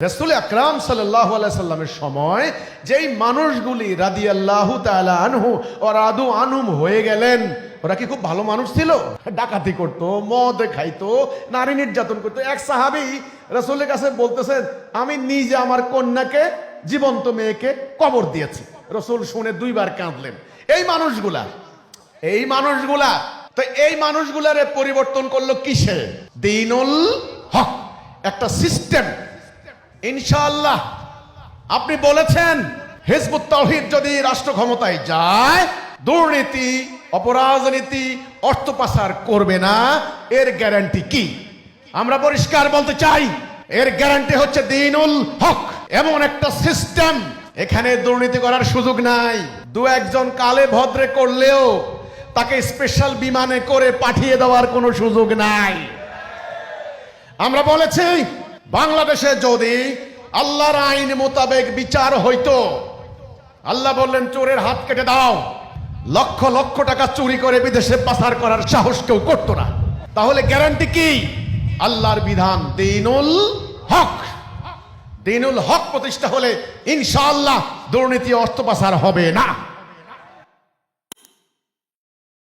রাসূল আকরাম সাল্লাল্লাহু আলাইহি সাল্লামের সময় যেই মানুষগুলি রাদিয়াল্লাহু তাআলা আনহু ওয়া রাদু আনহুম হয়ে গেলেন, ওরা কি খুব ভালো মানুষ ছিল? ডাকাতি করতো, মদ খাইতো, নারী নির্যাতন করতো। এক সাহাবী রাসূলের কাছে বলতেছেন, আমি নিজে আমার কন্যাকে, জীবন্ত মেয়েকে কবর দিয়েছি। রাসূল শুনে দুইবার কাঁদলেন। এই মানুষগুলা তো এই মানুষগুলারে পরিবর্তন করলো কিসে? দ্বীনুল হক, একটা সিস্টেম। ইনশাআল্লাহ আপনি বলেছেন হিজবুত তাওহীদ যদি রাষ্ট্র ক্ষমতায় যায়, দুর্নীতি, অপরাজনীতি, অর্থ পাচার করবে না। এর গ্যারান্টি কি? আমরা পরিষ্কার বলতে চাই, এর গ্যারান্টি হচ্ছে দ্বীনুল হক, এমন একটা সিস্টেম। এখানে দুর্নীতি করার সুযোগ নাই। দু একজন কালে ভদ্রে করলেও তাকে স্পেশাল বিমানে করে পাঠিয়ে দেওয়ার কোনো সুযোগ নাই। আমরা বলেছি, বাংলাদেশে যদি আল্লাহর আইন মোতাবেক বিচার হইতো, আল্লাহ বললেন চোরের হাত কেটে দাও, লক্ষ লক্ষ টাকা চুরি করে বিদেশে পাচার করার সাহস কেউ করতো না। তাহলে গ্যারান্টি কি? আল্লাহর বিধান দ্বীনুল হক। দ্বীনুল হক প্রতিষ্ঠা হলে ইনশাআল্লাহ দুর্নীতি, অর্থ পাচার হবে না।